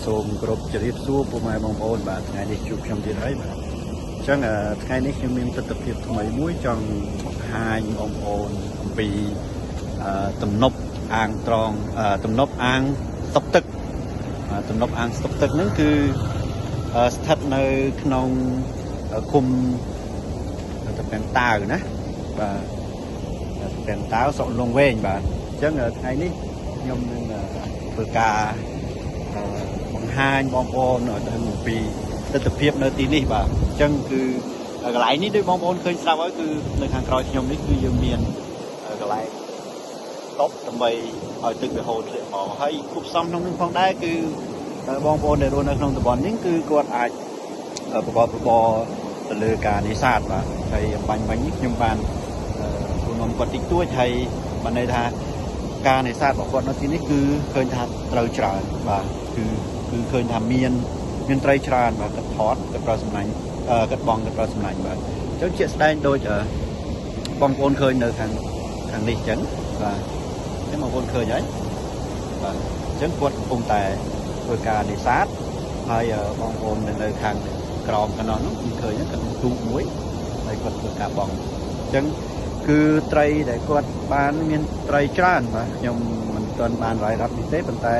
សូមគោរពជម្រាបសួរពុកម៉ែបងប្អូនបាទថ្ងៃនេះជួបខ្ញុំទៀតហើយបាទអញ្ចឹងថ្ងៃនេះខ្ញុំមានទស្សនវិជ្ជាថ្មីមួយចង់បង្ហាញបងប្អូនអំពីទំនប់អាងត្រង់ទំនប់អាងស្តុកទឹកទំនប់អាងស្តុកទឹកហ្នឹងគឺស្ថិតនៅក្នុងឃុំតាពាំងតាវណាបាទតាពាំងតាវស្រុកលងវែងបាទអញ្ចឹងថ្ងៃនេះខ្ញុំនឹងធ្វើការបង្ហាញបងប្អូនឲ្យដឹងអំពីទស្សនវិជ្ជានៅទីនេះបាទអញ្ចឹងគឺកន្លែងនេះដូចបងប្អូនឃើញស្រាប់ហើយគឺនៅខាងក្រោយខ្ញុំនេះគឺយើងមានកន្លែងតប់ដើម្បីឲ្យទឹកវាហូរធ្លាក់មកហើយគប់សំក្នុងនឹងផងដែរគឺបងប្អូនដែលរស់នៅក្នុងតំបន់នេះគឺគាត់អាចប្រកបរបរទៅលើការនេសាទបាទហើយបាញ់មិញនេះខ្ញុំបានទូនំគាត់តិចតួចហើយបានន័យថាការនេសាទរបស់គាត់នៅទីនេះគឺឃើញថាត្រូវច្រើនបាទគឺឃើញថាមានត្រីច្រើនបាទគាត់ថតគាត់ប្រើសំណាញ់គាត់បងគាត់ប្រើសំណាញ់បាទអញ្ចឹងជាក់ស្ដែងដូចបងប្អូនឃើញនៅខាងនេះអញ្ចឹងបាទហ្នឹងបងប្អូនឃើញហើយបាទអញ្ចឹងគាត់កំពុងតែធ្វើការនេសាទហើយបងប្អូននៅខាងក្រោមកណ្ដោះនោះគឺឃើញគាត់ទូកមួយហើយគាត់ធ្វើការបងអញ្ចឹងគឺត្រីដែលគាត់បានមានត្រីច្រើនបាទខ្ញុំមិនទាន់បានរាយរាប់នេះទេប៉ុន្តែ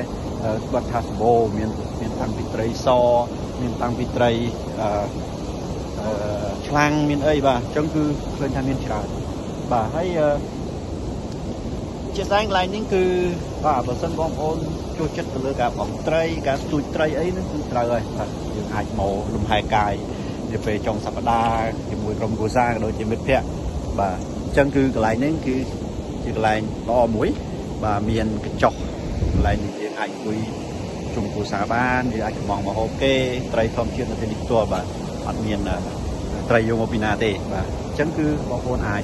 គាត់ថាសម្បូរមានតាំងពីត្រីសមានតាំងពីត្រីឆ្លាំងមានអីបាទអញ្ចឹងគឺឃើញថាមានច្រើនបាទហើយជាស្ដែងកន្លែងនេះគឺបាទបើសិនបងប្អូនចូលចិត្តទៅលើការបងត្រីការស្ទូចត្រីអីហ្នឹងគឺត្រូវហើយបាទយើងអាចមកលំហែកាយនាពេលចុងសប្តាហ៍ជាមួយក្រុមគ្រួសារក៏ដូចជាមិត្តភ័ក្តិបាទអញ្ចឹងគឺកន្លែងនេះគឺជាកន្លែងល្អមួយបាទមានកញ្ចុះកន្លែងនេះយើងអាចអង្គុយជុំគ្រួសារបានយើងអាចកំងមកហូបគេត្រីធម្មជាតិនៅទីនេះផ្ទាល់បាទអត់មានត្រីយកមកពីណាទេបាទអញ្ចឹងគឺបងប្អូនអាច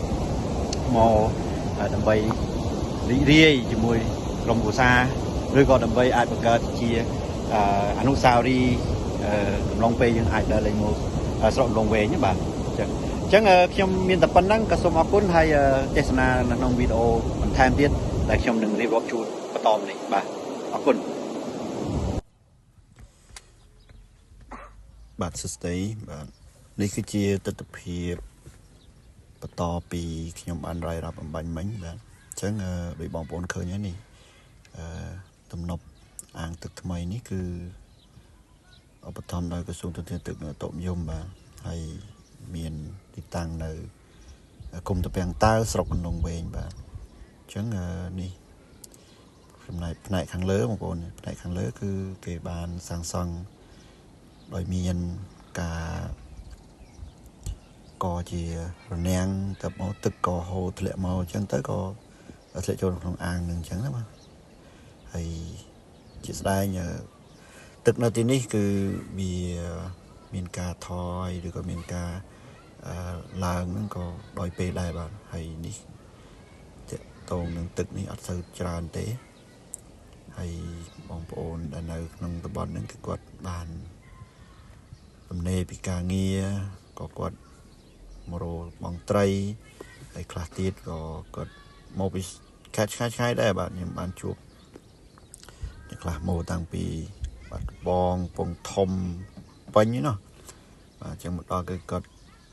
មកដើម្បីរីករាយជាមួយក្រុមគ្រួសារឬក៏ដើម្បីអាចបង្កើតជាអនុស្សាវរីយ៍កំឡុងពេលយើងអាចដើរលេងមកស្រុកលងវែងបាទអញ្ចឹងខ្ញុំមានតែប៉ុណ្្នឹងក៏សូមអរគុណហើយទេសនានៅក្នុងវីដេអូបន្ថែមទៀតដែលខ្ញុំនឹងរៀបរាប់ជូនបន្តនេះបាទអរគុណបាទសួស្តីបាទនេះគឺជាទស្សនវិជ្ជាបន្តពីខ្ញុំបានរាយរាប់អំបញ្ញមិញបាទអញ្ចឹងដោយបងប្អូនឃើញហើយនេះទំនប់អាងទឹកថ្មីនេះគឺឧបត្ថម្ភដោយក្រសួងធនធានទឹកនិងឧតុនិយមបាទហើយមានទីតាំងនៅឃុំតាពាំងតាវស្រុកកំឡុងវែងបាទអញ្ចឹងនេះផ្នែកខាងលើបងប្អូនផ្នែកខាងលើគឺគេបានសាងសង់ដោយមានការក៏ជារនាំងទៅមកទឹកក៏ហូរធ្លាក់មកអញ្ចឹងទៅក៏ធ្លាក់ចូលក្នុងអាងនឹងអញ្ចឹងណាបាទហើយជាស្ដែងទឹកនៅទីនេះគឺវាមានការថយឬក៏មានការឡើងហ្នឹងក៏ដោយពេលដែរបាទហើយនេះតកតងនឹងទឹកនេះអត់សូវច្រើនទេហើយបងប្អូនដែលនៅក្នុងតំបន់ហ្នឹងគឺគាត់បានទំនេរពីការងារក៏គាត់មករកបងត្រីហើយខ្លះទៀតក៏គាត់មកពីខេត្តឆ្ងាយៗដែរបាទខ្ញុំបានជួបអ្នកខ្លះមកតាំងពីបាត់បងពងធំពេញហ្នឹងណាបាទអញ្ចឹងមកដល់គឺគាត់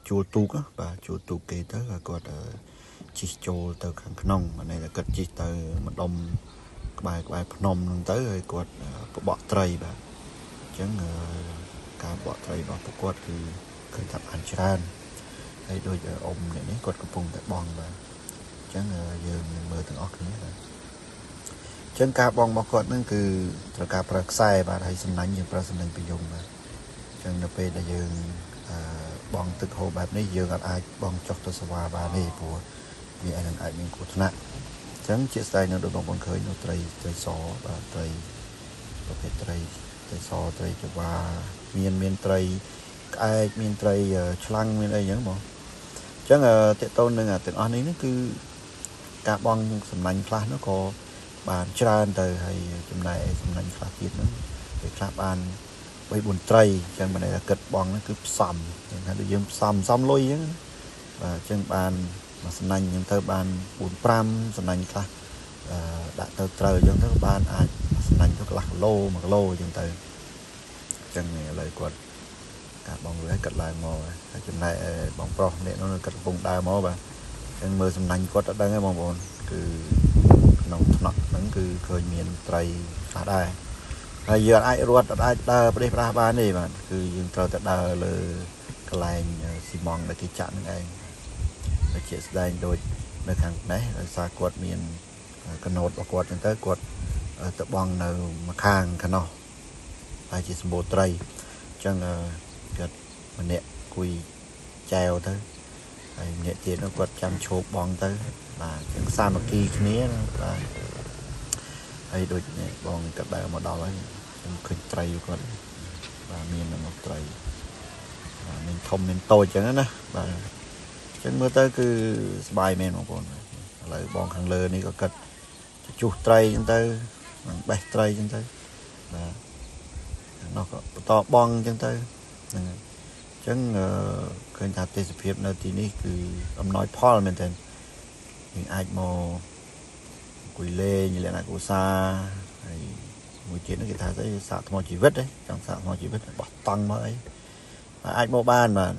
ជួលទូកបាទជួលទូកគេទៅហើយគាត់ជិះចូលទៅខាងក្នុងអានេះគាត់ជិះទៅម្ដុំក្បែរភ្នំហ្នឹងទៅហើយគាត់បបក់ត្រីបាទអញ្ចឹងការបបក់ត្រីរបស់ពួកគាត់គឺឃើញថាបានច្រើនហើយដូចអ៊ំនេះគាត់កំពុងតែបងបាទអញ្ចឹងយើងនឹងមើលទាំងអស់គ្នាបាទអញ្ចឹងការបងរបស់គាត់ហ្នឹងគឺត្រូវការប្រើខ្សែបាទហើយសំណាញ់យើងប្រើសំណាញ់ប្រយុងបាទអញ្ចឹងនៅពេលដែលយើងបងទឹកហូរបែបនេះយើងអាចបងចុះទៅស្វាបានទេព្រោះវាអាចមានគ្រោះថ្នាក់អញ្ចឹងជាស្ដែងនៅដូចបងប្អូនឃើញនៅត្រីសបាទត្រីប្រភេទត្រីសត្រីចវាមានត្រីក្អែកមានត្រីឆ្លាំងមានអីចឹងបងអញ្ចឹងតកតូននឹងទាំងអស់នេះគឺការបងសំណាញ់ខ្លះនោះក៏បានច្រើនទៅហើយចំណែកសំណាញ់ខ្លះទៀតហ្នឹងពេលខ្លះបាន3-4ត្រីអញ្ចឹងមិនថាគិតបងហ្នឹងគឺផ្សំអញ្ចឹងថាដូចយើងផ្សំលុយអញ្ចឹងបាទអញ្ចឹងបានមកសំណាញ់អញ្ចឹងទៅបាន4-5សំណាញ់ខ្លះដាក់ទៅត្រូវអញ្ចឹងទៅបានអាចសំណាញ់ទៅកន្លះគីឡូ1គីឡូអញ្ចឹងទៅ ចឹងឥឡូវគាត់ការបងវាកាត់ឡើងមកហើយចំណែកបងប្រុសនេះនោះកាត់កំពុងដើរមកបាទចឹងមើលសំណាញ់គាត់អត់ដឹងទេបងប្អូនគឺក្នុងថ្នាក់ហ្នឹងគឺឃើញមានត្រីខ្លះដែរហើយយើងអាចរត់អាចដើរប្រទេសប្រាសបានទេបាទគឺយើងត្រូវតែដើរលើកន្លែងស៊ីម៉ង់ដែលគេចាក់ហ្នឹងឯងតែជាស្ដែងដូចនៅខាងនេះដោយសារគាត់មានកណូតរបស់គាត់ចឹងទៅគាត់ទៅបងនៅម្ខាងខាងនោះហើយជាសម្បូរត្រីចឹងគាត់ម្នាក់គួយចែវទៅហើយម្នាក់ទៀតនោះគាត់ចាំឈោបបងទៅបាទចឹងសាមគ្គីគ្នាបាទហើយដូចនេះបងគាត់ដើរមកដល់ហើយខ្ញុំឃើញត្រីគាត់បាទមានមកត្រីបាទមានធំមានតូចចឹងណាបាទចឹងមើលទៅគឺសប្បាយមែនបងប្អូនឥឡូវបងខាងលើនេះក៏គាត់ជុះត្រីចឹងទៅបេះត្រីចឹងទៅបាទនោះក៏បន្តបងចឹងទៅហ្នឹងហើយចឹងឃើញថាទេសភាពនៅទីនេះគឺអំណោយផលមែនទែនយើងអាចមកអង្គុយលេងលក្ខណៈគ្រួសារហើយមួយទៀតនេះគេថាស្អីសាកថ្មជីវិតចង់សាកថ្មជីវិតបោះតង់មកអីអាចមកបានបាទ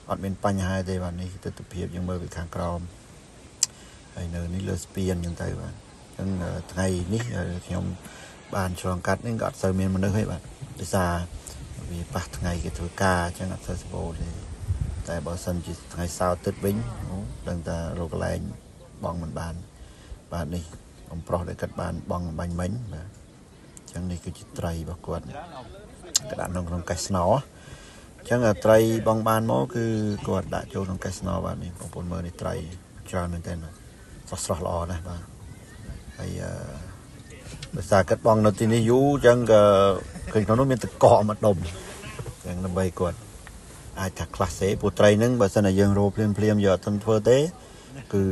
អត់មានបញ្ហាទេបាទនេះទស្សនភាពយើងមើលពីខាងក្រោមហើយនៅនេះលើស្ពានចឹងទៅបាទអញ្ចឹងថ្ងៃនេះខ្ញុំបានឆ្លងកាត់នេះក៏អត់សូវមានមនុស្សទេបាទដោយសារវាប៉ះថ្ងៃគេធ្វើការអញ្ចឹងអត់សូវសម្បូរទេតែបើសិនជាថ្ងៃសៅរ៍ទឹកវិញដឹងថារកកន្លែងបងមិនបានបាទនេះអំប្រុសដែលគាត់បានបងបាញ់មិញបាទអញ្ចឹងនេះគឺជាត្រីរបស់គាត់គាត់ដាក់ក្នុងកេះស្នោអញ្ចឹងត្រីបងបានមកគឺគាត់ដាក់ចូលក្នុងកេះស្នោបាទនេះបងប្អូនមើលនេះត្រីច្រើនមែនទែនបាទស្រស់ល្អណាស់បាទហើយដោយសារគាត់បងនៅទីនេះយូរអញ្ចឹងក៏ឃើញក្នុងនោះមានទឹកកកមួយដុំអញ្ចឹងដើម្បីគាត់អាចថាខ្លះសេព្រោះត្រីហ្នឹងបើសិនតែយើងរោភ្លាមយកអត់ទាន់ធ្វើទេគឺ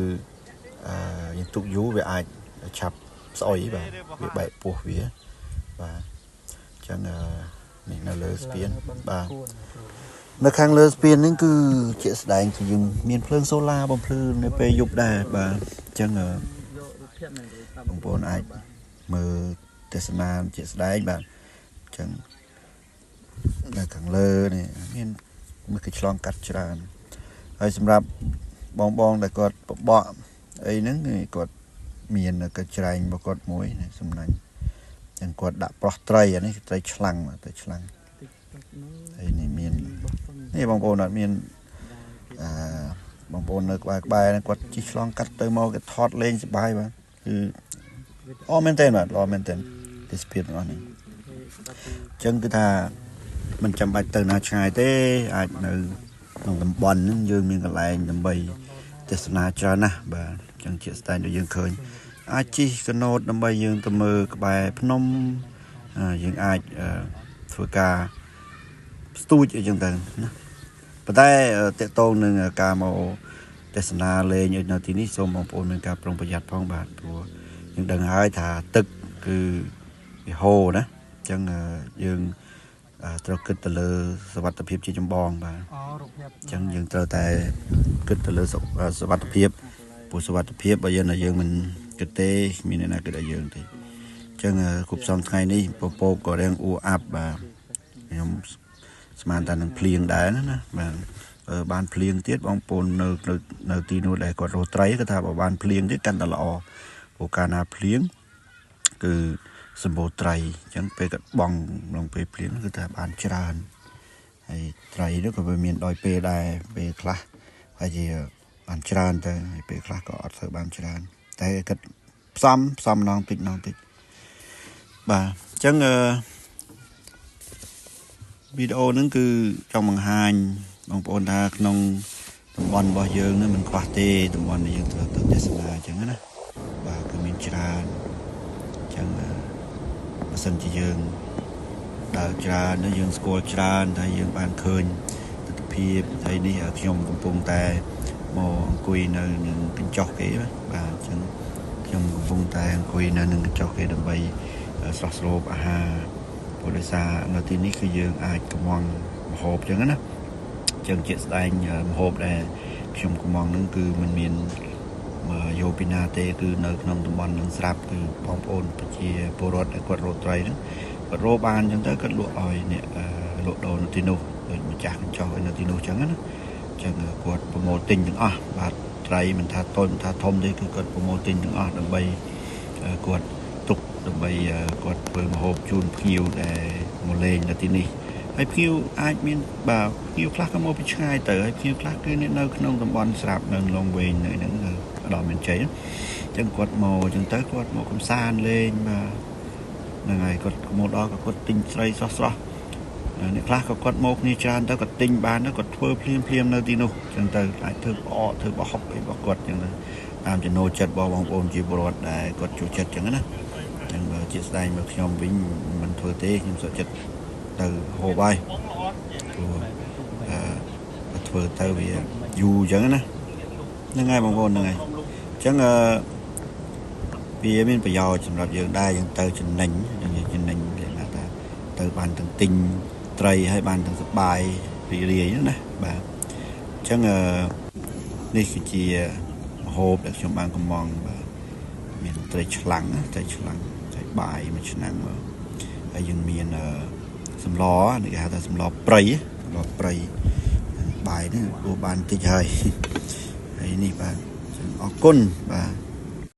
យើងទុកយូរវាអាចឆាប់ស្អុយបាទវាបែកពោះវាបាទអញ្ចឹងនេះនៅលើស្ពានបាទនៅខាងលើស្ពានហ្នឹងគឺជាស្ដែងគឺយើងមានភ្លើងសូឡាបំភ្លឺនៅពេលយប់ដែរបាទអញ្ចឹងបងប្អូនអាចមើលទេសនាជាស្ដែងបាទអញ្ចឹងនៅខាងលើនេះមានមើលគេឆ្លងកាត់ច្រើនហើយសម្រាប់បងដែលគាត់បបក់អីហ្នឹងគាត់មានកញ្ច្រែងរបស់គាត់មួយសំណាញ់ចឹងគាត់ដាក់ប្រោះត្រីអានេះត្រីឆ្លាំងទៅឆ្លាំងហើយនេះមាននេះបងប្អូនអត់មានបងប្អូននៅក្បែរគាត់ជិះឆ្លងកាត់ទៅមកគេថតលេងសប្បាយបាទគឺល្អមែនទែនបាទល្អមែនទែនទេសភាពទាំងអស់នេះចឹងគឺថាមិនចាំបាច់ទៅណាឆ្ងាយទេអាចនៅក្នុងតំបន់ហ្នឹងយើងមានកន្លែងដើម្បីទេសនាច្រើនណាស់បាទចឹងជាស្ដែងដែលយើងឃើញអាចជិះកណូតដើម្បីយើងទៅមើលក្បែរភ្នំយើងអាចធ្វើការស្ទូចអីចឹងទៅណាប៉ុន្តែតកតងនឹងការមកទេសនាលេងនៅទីនេះសូមបងប្អូនមានការប្រុងប្រយ័ត្នផងបាទព្រោះយើងដឹងហើយថាទឹកគឺវាហូរណាអញ្ចឹងយើងត្រូវគិតទៅលើសុវត្ថិភាពជាចម្បងបាទអញ្ចឹងយើងត្រូវតែគិតទៅលើសុវត្ថិភាពព្រោះសុវត្ថិភាពបើយើងមិនគិតទេមានអ្នកណាគិតឲ្យយើងទេអញ្ចឹងគ្រប់សំថ្ងៃនេះពពកក៏រៀងអ៊ូអាប់បាទខ្ញុំស្មានតែនឹងភ្លៀងដែរណាបាទបានភ្លៀងទៀតបងប្អូននៅទីនោះដែលគាត់រកត្រីគាត់ថាបើបានភ្លៀងទៀតកាន់តែល្អព្រោះកាលណាភ្លៀងគឺសម្បូរត្រីអញ្ចឹងពេលគាត់បងក្នុងពេលភ្លៀងគឺថាបានច្រើនហើយត្រីនោះក៏វាមានដោយពេលដែរពេលខ្លះហើយជាបានច្រើនទៅហើយពេលខ្លះក៏អត់ធ្វើបានច្រើនតែគាត់ផ្សំនងតិចបាទអញ្ចឹងវីដេអូហ្នឹងគឺចង់បង្ហាញបងប្អូនថាក្នុងតំបន់របស់យើងនេះមិនខ្វះទេតំបន់ដែលយើងត្រូវទៅទេសនាអញ្ចឹងណាបាទគឺមានច្រើនអញ្ចឹងបើសិនជាយើងដើរច្រើនយើងស្គាល់ច្រើនតែយើងបានឃើញទស្សនវិជ្ជាហើយនេះខ្ញុំកំពុងតែមកអង្គុយនៅនឹងកញ្ចក់គេបាទអញ្ចឹងខ្ញុំកំពុងតែអង្គុយនៅនឹងកញ្ចក់គេដើម្បីស្រស់ស្រូបអាហារព្រោះដោយសារនៅទីនេះគឺយើងអាចកំងម្ហូបអញ្ចឹងណាអញ្ចឹងជាក់ស្ដែងម្ហូបដែលខ្ញុំកំងនឹងគឺมันមាន យកពីណាទេគឺនៅក្នុងតំបន់នឹងស្រាប់គឺបងប្អូនប្រជាពលរដ្ឋដែលគាត់រកត្រីហ្នឹងគាត់រកបានអញ្ចឹងទៅគាត់លក់ឲ្យអ្នកលក់ដូរនៅទីនោះដូចម្ចាស់កញ្ចុះនៅទីនោះអញ្ចឹងណាអញ្ចឹងគាត់ប្រមូលទិញទាំងអស់បាទត្រីមិនថាតូចមិនថាធំទេគឺគាត់ប្រមូលទិញទាំងអស់ដើម្បីគាត់ទុកដើម្បីគាត់ធ្វើម្ហូបជូនភ្ញៀវដែលមកលេងនៅទីនេះហើយភ្ញៀវអាចមានបាទភ្ញៀវខ្លះក៏មកពីឆ្ងាយទៅហើយភ្ញៀវខ្លះគឺនៅក្នុងតំបន់ស្រាប់នៅឡុងវែងនៅហ្នឹងដល់មានជ័យអញ្ចឹងគាត់មកអញ្ចឹងទៅគាត់មកកំសាន្តលេងបាទហ្នឹងហើយគាត់មកដល់ក៏គាត់ទិញស្រីស្រស់ស្រស់អ្នកខ្លះក៏គាត់មកគ្នាច្រើនទៅគាត់ទិញបានទៅគាត់ធ្វើភ្លាមនៅទីនោះអញ្ចឹងទៅអាចធ្វើផ្អកធ្វើប្រហុកអីរបស់គាត់អញ្ចឹងទៅតាមចំណូលចិត្តរបស់បងប្អូនជាពលរដ្ឋដែលគាត់ចូលចិត្តអញ្ចឹងណាអញ្ចឹងបើជាស្ដែងមកខ្ញុំវិញមិនធ្វើទេខ្ញុំសុខចិត្តទៅហូបហើយព្រោះធ្វើទៅវាយូរអញ្ចឹងណាហ្នឹងហើយបងប្អូនហ្នឹងហើយអញ្ចឹងវាមានប្រយោជន៍សម្រាប់យើងដែរយើងទៅចំណេញគេថាទៅបានទាំងទិញត្រីហើយបានទាំងសប្បាយរីករាយណាបាទអញ្ចឹងនេះគឺជាម្ហូបដែលខ្ញុំបានកំងបាទមានត្រីឆ្លាំងត្រីបាយមួយឆ្នាំហើយយើងមានសម្លនេះគេហៅថាសម្លព្រៃបាយនេះព្រោះបានតិចហើយនេះបាទអរគុណបាទ